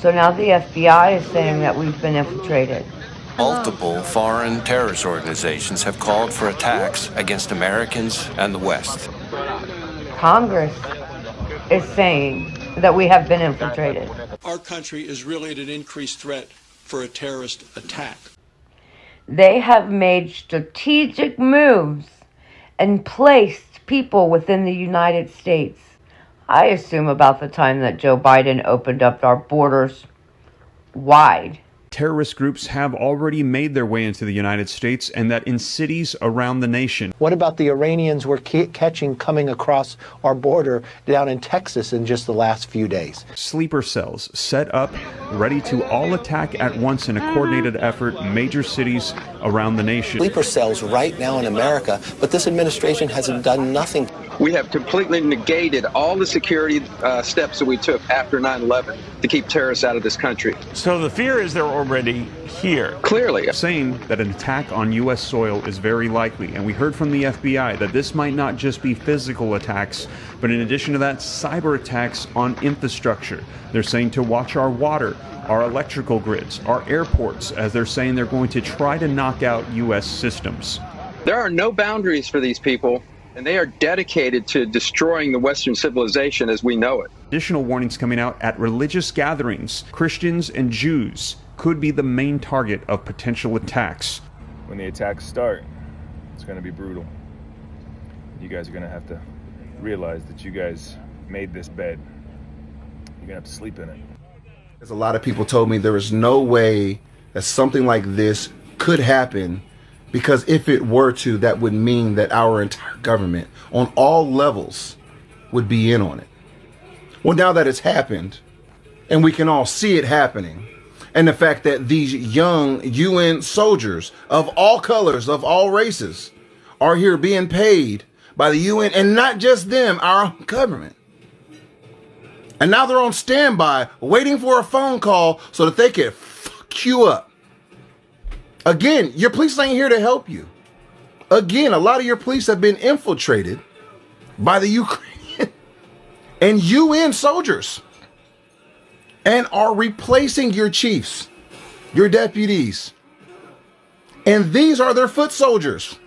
So now the FBI is saying that we've been infiltrated. Multiple foreign terrorist organizations have called for attacks against Americans and the West. Congress is saying that we have been infiltrated. Our country is really at an increased threat for a terrorist attack. They have made strategic moves and placed people within the United States. I assume about the time that Joe Biden opened up our borders wide. Terrorist groups have already made their way into the United States, and that in cities around the nation. What about the Iranians we're catching coming across our border down in Texas in just the last few days? Sleeper cells set up, ready to all attack at once in a coordinated effort, major cities around the nation. Sleeper cells right now in America, but this administration has done nothing. We have completely negated all the security steps that we took after 9/11 to keep terrorists out of this country. So the fear is they're already here. Clearly. Saying that an attack on U.S. soil is very likely. And we heard from the FBI that this might not just be physical attacks, but in addition to that, cyber attacks on infrastructure. They're saying to watch our water, our electrical grids, our airports, as they're saying they're going to try to knock out U.S. systems. There are no boundaries for these people, and they are dedicated to destroying the Western civilization as we know it. Additional warnings coming out at religious gatherings. Christians and Jews could be the main target of potential attacks. When the attacks start, it's going to be brutal. You guys are going to have to realize that you guys made this bed. You're going to have to sleep in it. As a lot of people told me, there is no way that something like this could happen, because if it were to, that would mean that our entire government on all levels would be in on it. Well, now that it's happened, and we can all see it happening, and the fact that these young UN soldiers of all colors, of all races, are here being paid by the UN, and not just them, our own government. And now they're on standby, waiting for a phone call so that they can fuck you up. Again, your police ain't here to help you. Again, a lot of your police have been infiltrated by the Ukrainian and UN soldiers and are replacing your chiefs, your deputies. And these are their foot soldiers.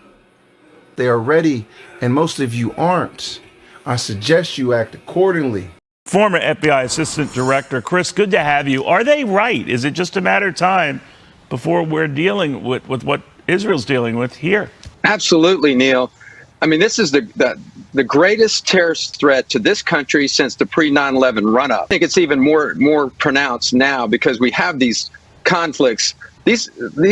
They are ready, and most of you aren't. I suggest you act accordingly. Former FBI Assistant Director, Chris, good to have you. Are they right? Is it just a matter of time before we're dealing with what Israel's dealing with here? Absolutely, Neil. I mean, this is the greatest terrorist threat to this country since the pre-9/11 run-up. I think it's even more pronounced now because we have these conflicts, these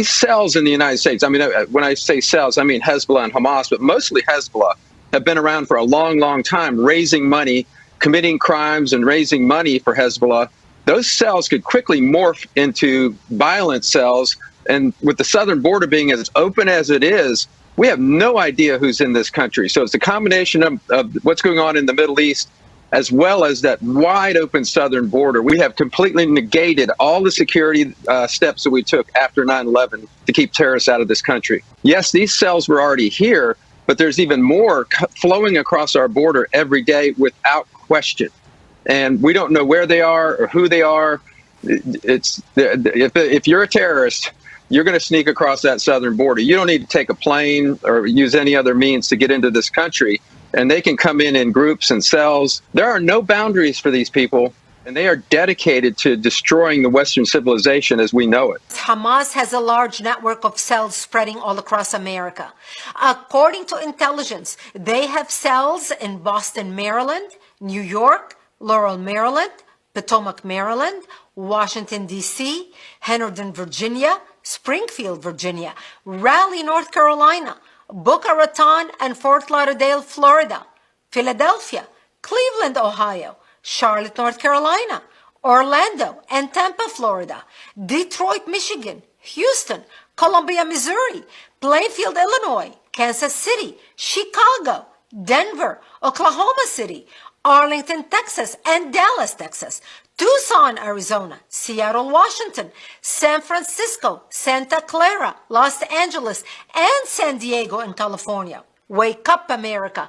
cells in the United States. I mean, when I say cells, I mean Hezbollah and Hamas, but mostly Hezbollah have been around for a long, long time, raising money, committing crimes and raising money for Hezbollah. Those cells could quickly morph into violent cells. And with the southern border being as open as it is, we have no idea who's in this country. So it's a combination of what's going on in the Middle East, as well as that wide open southern border. We have completely negated all the security steps that we took after 9/11 to keep terrorists out of this country. Yes, these cells were already here, but there's even more flowing across our border every day without question. And we don't know where they are or who they are. If you're a terrorist, you're going to sneak across that southern border. You don't need to take a plane or use any other means to get into this country. And they can come in groups and cells. There are no boundaries for these people, and they are dedicated to destroying the Western civilization as we know it. Hamas has a large network of cells spreading all across America. According to intelligence, they have cells in Boston, Maryland, New York, Laurel, Maryland, Potomac, Maryland, Washington, D.C., Henderson, Virginia, Springfield, Virginia, Raleigh, North Carolina, Boca Raton and Fort Lauderdale, Florida, Philadelphia, Cleveland, Ohio, Charlotte, North Carolina, Orlando and Tampa, Florida, Detroit, Michigan, Houston, Columbia, Missouri, Plainfield, Illinois, Kansas City, Chicago, Denver, Oklahoma City, Arlington, Texas, and Dallas, Texas, Tucson, Arizona, Seattle, Washington, San Francisco, Santa Clara, Los Angeles, and San Diego in California. Wake up, America.